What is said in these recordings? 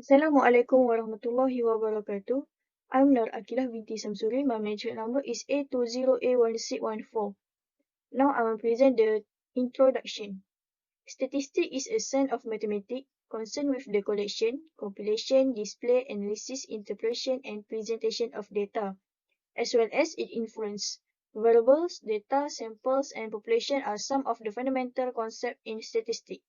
Assalamualaikum warahmatullahi wabarakatuh. I'm Aqilah Binti Samsuri. My metric number is A20A1614. Now I will present the introduction. Statistics is a science of mathematics concerned with the collection, compilation, display, analysis, interpretation, and presentation of data, as well as its inference. Variables, data, samples, and population are some of the fundamental concepts in statistics.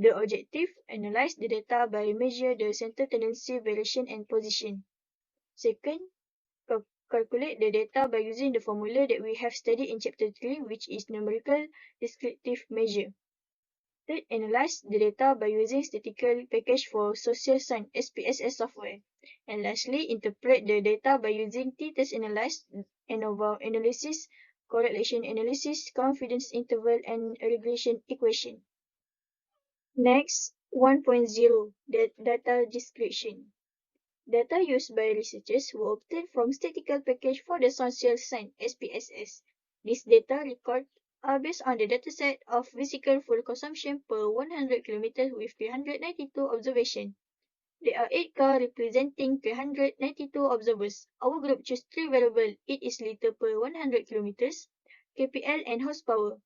The objective: analyze the data by measure the center tendency, variation, and position. Second, calculate the data by using the formula that we have studied in Chapter 3, which is numerical descriptive measure. Third, analyze the data by using statistical package for social science (SPSS) software. And lastly, interpret the data by using t-test analysis, ANOVA analysis, correlation analysis, confidence interval, and regression equation. Next, 1.0, data description. Data used by researchers were obtained from statistical package for the social science (SPSS). These data records are based on the dataset of physical fuel consumption per 100 km with 392 observations. There are 8 cars representing 392 observers. Our group chose 3 variables. It is liter per 100 km, KPL, and horsepower.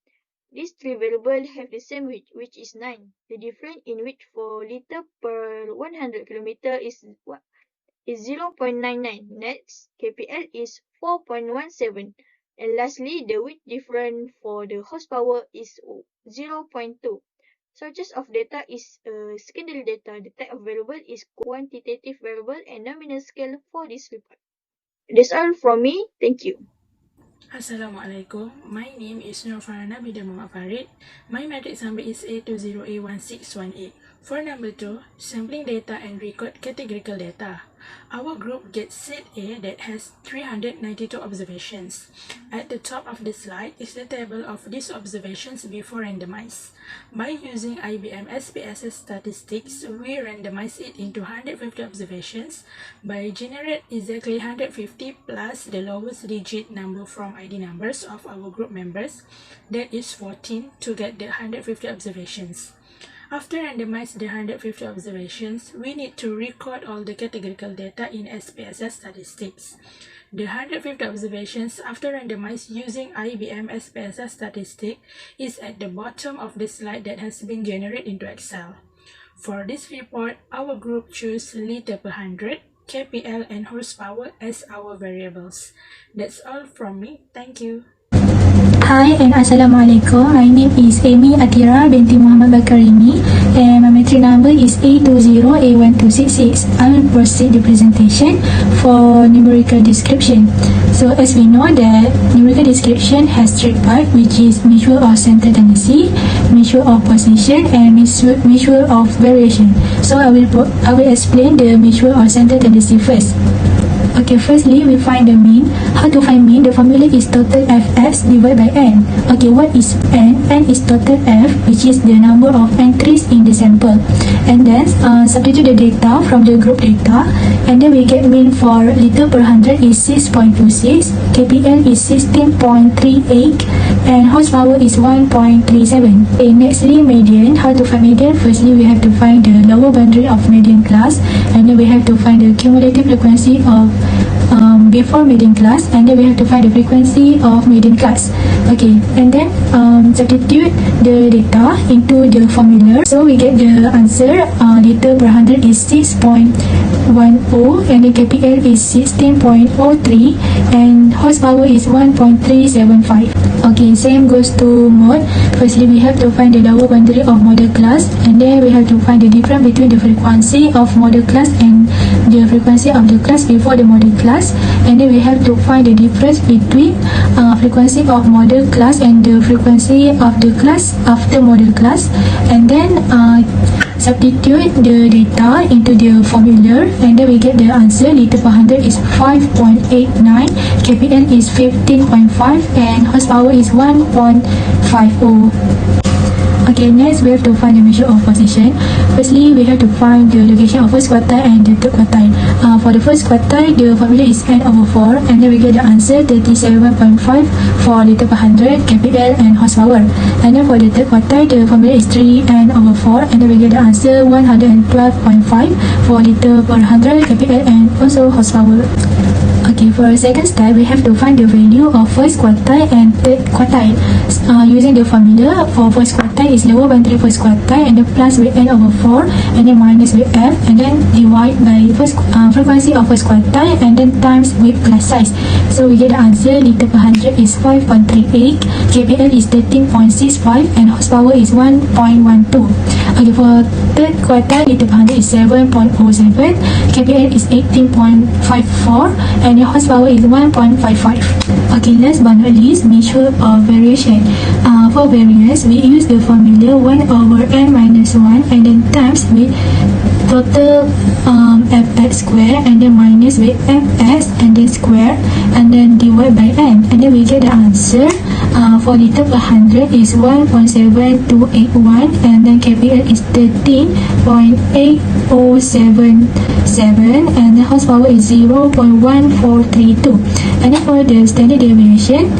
These 3 variables have the same weight, which is 9. The difference in weight for liter per 100 km is 0.99. Next, KPL is 4.17. And lastly, the weight difference for the horsepower is 0.2. Sources of data is secondary data. The type of variable is quantitative variable and nominal scale for this report. That's all from me. Thank you. Assalamualaikum. My name is Farahana bin Farid. My matrix number is A20A1618. For number 2, sampling data and record categorical data. Our group gets set A that has 392 observations. At the top of the slide is the table of these observations before randomized. By using IBM SPSS statistics, we randomize it into 150 observations by generate exactly 150 plus the lowest digit number from ID numbers of our group members, that is 14, to get the 150 observations. After randomizing the 150 observations, we need to record all the categorical data in SPSS statistics. The 150 observations after randomized using IBM SPSS statistic is at the bottom of the slide that has been generated into Excel. For this report, our group chose liter per 100, KPL, and horsepower as our variables. That's all from me. Thank you. Hi and Assalamualaikum. My name is Ateera Binti Bakarimi and my metric number is A20A1266. I will proceed the presentation for numerical description. So as we know that numerical description has 3 parts, which is measure of center tendency, measure of position, and measure of variation. So I will explain the measure of center tendency first. Okay, firstly, we find the mean. How to find mean? The formula is total Fs divided by n. Okay, what is n? N is total F, which is the number of entries in the sample. And then substitute the data from the group data, and then we get mean for liter per 100 is 6.26, KPL is 16.38, and horsepower is 1.37. Okay, nextly, median. How to find median? Firstly, we have to find the lower boundary of median class, and then we have to find the cumulative frequency of before median class, and then we have to find the frequency of median class. Okay, and then substitute the data into the formula. So we get the answer, liter per 100 is 6.10, and the KPL is 16.03, and horsepower is 1.375. Okay, same goes to mode. Firstly, we have to find the lower boundary of model class, and then we have to find the difference between the frequency of model class and the frequency of the class before the model class, and then we have to find the difference between frequency of model class and the frequency of the class after model class, and then substitute the data into the formula, and then we get the answer. Liter per 100 is 5.89, KPL is 15.5, and horsepower is 1.50. Okay, next we have to find the measure of position. Firstly, we have to find the location of first quartile and the third quartile. For the first quartile, the formula is n over 4, and then we get the answer 37.5 for liter per 100, capital and horsepower. And then for the third quartile, the formula is 3n over 4, and then we get the answer 112.5 for liter per 100, capital and also horsepower. Okay, for the second step, we have to find the value of first quartile and third quartile. Using the formula for first quartile is lower boundary first quartile, and then plus with n over 4, and then minus with f, and then divide by first frequency of first quartile, and then times with class size. So we get the answer liter per 100 is 5.38, kpl is 13.65, and horsepower is 1.12. Okay, for third quartile, liter per 100 is 7.07, kpl is 18.54, and the horsepower is 1.55. Okay, last but not least, measure of variation. For variance, we use the formula 1 over n minus 1, and then times with total fx square, and then minus with fs, and then square, and then divide by n, and then we get the answer for liter per 100 is 1.7281, and then kpl is 13.8077, and the horsepower is 0.1432. And then for the standard deviation,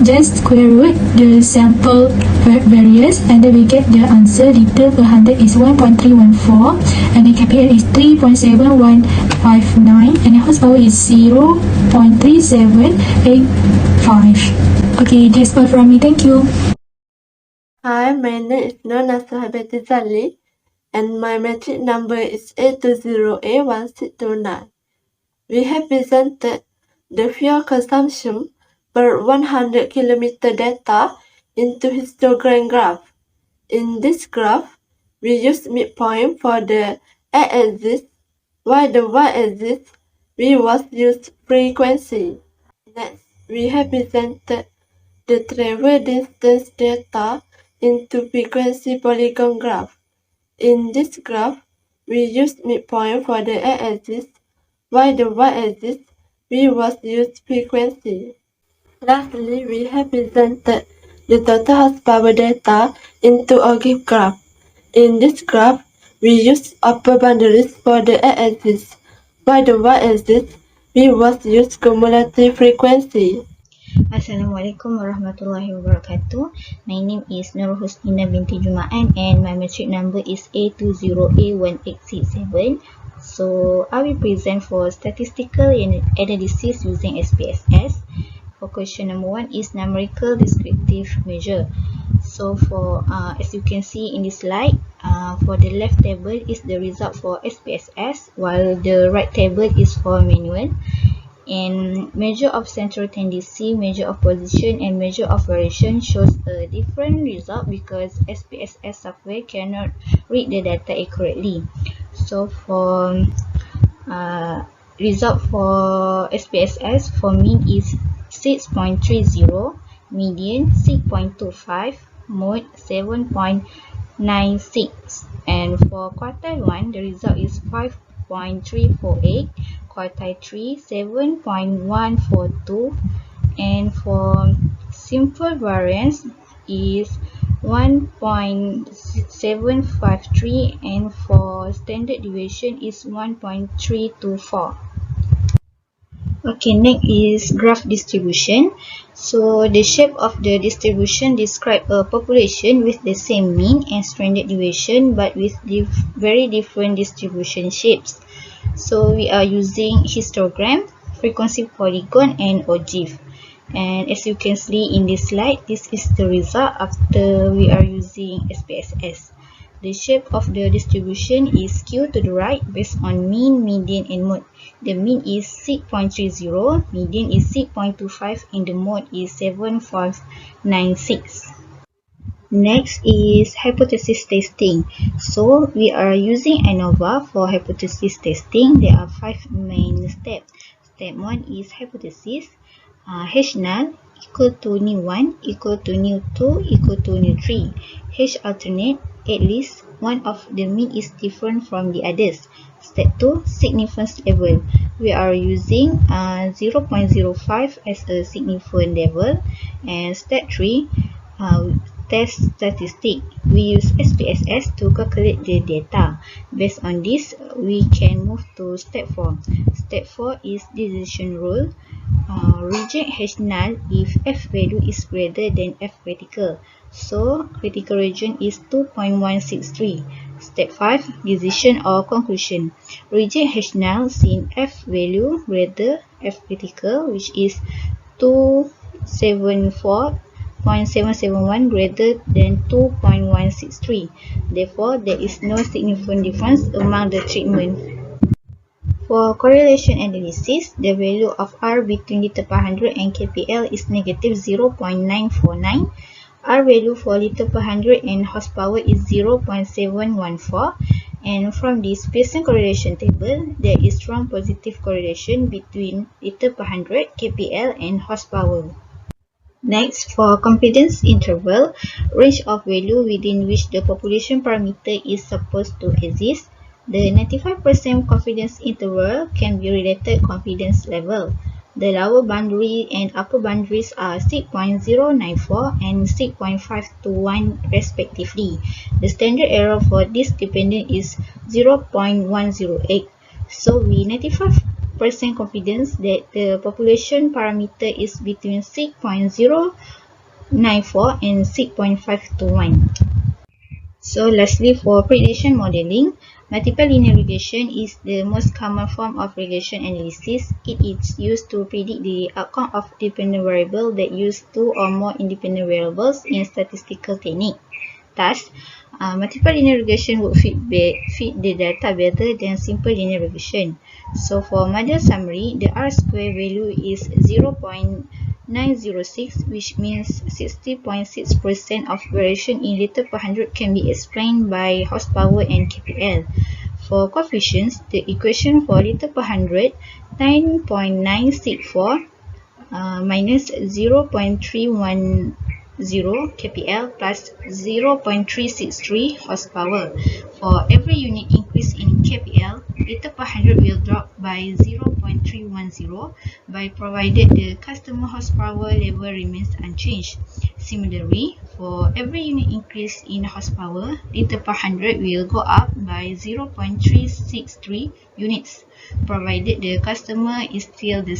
just square root the sample variance, and then we get the answer liter per 100 is 1.314, and the kpl is 3.7159, and the horsepower is 0.3785. Okay, that's all from me. Thank you. Hi, my name is Nasuha Zali, and my metric number is A20A1629. We have presented the fuel consumption per 100 km data into histogram graph. In this graph, we use midpoint for the x-axis, while the y-axis we was used frequency. Next, we have presented the travel distance data into frequency polygon graph. In this graph, we use midpoint for the x-axis, while the y-axis we was used frequency. Lastly, we have presented the total horsepower data into a graph. In this graph, we use upper boundaries for the x-axis, while the y-axis we was use cumulative frequency. Assalamualaikum warahmatullahi wabarakatuh. My name is Husnina Binti Jumaan, and my metric number is A20A1867. So I will present for statistical analysis using SPSS. For question number 1 is numerical descriptive measure. So for as you can see in this slide, for the left table is the result for SPSS, while the right table is for manual. And measure of central tendency, measure of position, and measure of variation shows a different result because SPSS software cannot read the data accurately. So for result for SPSS, for mean is 6.30, median 6.25, mode 7.96, and for quartile 1 the result is 5.348, quartile 3 7.142, and for simple variance is 1.753, and for standard deviation is 1.324. Okay, next is graph distribution. So the shape of the distribution describes a population with the same mean and standard deviation but with very different distribution shapes. So we are using histogram, frequency polygon, and ogive. And as you can see in this slide, this is the result after we are using SPSS. The shape of the distribution is skewed to the right based on mean, median, and mode. The mean is 6.30, median is 6.25, and the mode is 7.96. Next is hypothesis testing. So we are using ANOVA for hypothesis testing. There are 5 main steps. Step 1 is hypothesis. H null equal to nu 1 equal to nu 2 equal to nu 3. H alternate, at least one of the mean is different from the others. Step 2, significance level. We are using 0.05 as a significant level. And step 3, test statistic. We use SPSS to calculate the data. Based on this, we can move to step 4. Step 4 is decision rule. Reject H null if F value is greater than F critical. So, critical region is 2.163. Step 5, decision or conclusion. Reject H null since F value greater F critical, which is 274.771 greater than 2.163. Therefore, there is no significant difference among the treatment. For correlation analysis, the value of R between liter per 100 and kPl is negative 0.949. R value for liter per 100 and horsepower is 0.714. And from this Pearson correlation table, there is strong positive correlation between liter per 100, kPl and horsepower. Next, for confidence interval, range of value within which the population parameter is supposed to exist. The 95% confidence interval can be related confidence level. The lower boundary and upper boundaries are 6.094 and 6.521 respectively. The standard error for this dependent is 0.108. So we 95% confidence that the population parameter is between 6.094 and 6.521. So lastly, for prediction modeling, multiple linear regression is the most common form of regression analysis. It is used to predict the outcome of dependent variable that use two or more independent variables in statistical technique. Thus, multiple linear regression would fit the data better than simple linear regression. So for model summary, the R-square value is 0.906, which means 60.6% of variation in liter per 100 can be explained by horsepower and kPl. For coefficients, the equation for liter per 100, 9.964 minus 0.310 kPl plus 0.363 horsepower. For every unit increase in kPl, liter per 100 will drop by 0.310 by provided the customer horsepower level remains unchanged. Similarly, for every unit increase in horsepower, liter per 100 will go up by 0.363 units, provided the customer is still of the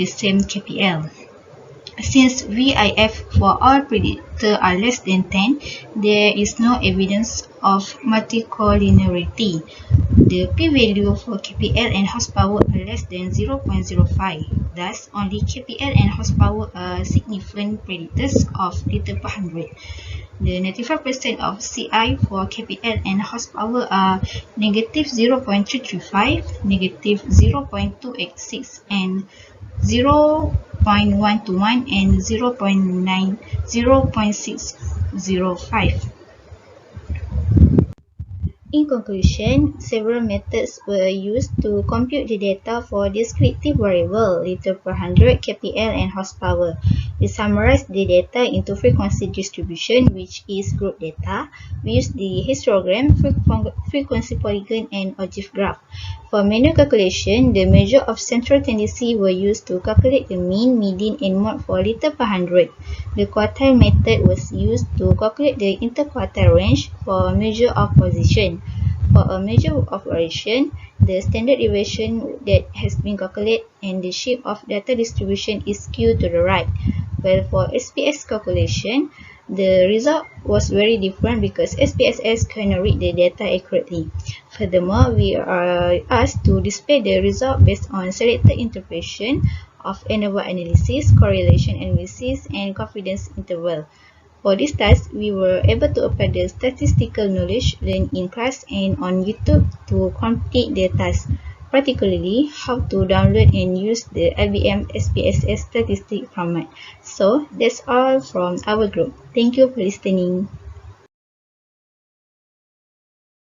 same kPl. Since VIF for all predictors are less than 10, there is no evidence of multicollinearity. The p-value for kPl and horsepower are less than 0.05. Thus, only kPl and horsepower are significant predictors of liter per 100. The 95% of CI for kPl and horsepower are negative 0.335, negative 0.286, and 0.121 and 0.605. In conclusion, several methods were used to compute the data for descriptive variable liter per 100, kPl, and horsepower. We summarized the data into frequency distribution, which is group data. We used the histogram, frequency polygon, and ogive graph. For manual calculation, the measure of central tendency were used to calculate the mean, median, and mode for liter per 100. The quartile method was used to calculate the interquartile range for a measure of position. For a measure of variation, the standard deviation that has been calculated and the shape of data distribution is skewed to the right. While for SPS calculation, the result was very different because SPSS cannot read the data accurately. Furthermore, we are asked to display the result based on selected interpretation of ANOVA analysis, correlation analysis, and confidence interval. For this task, we were able to apply the statistical knowledge learned in class and on YouTube to complete the task, particularly how to download and use the IBM SPSS statistic format. So, that's all from our group. Thank you for listening.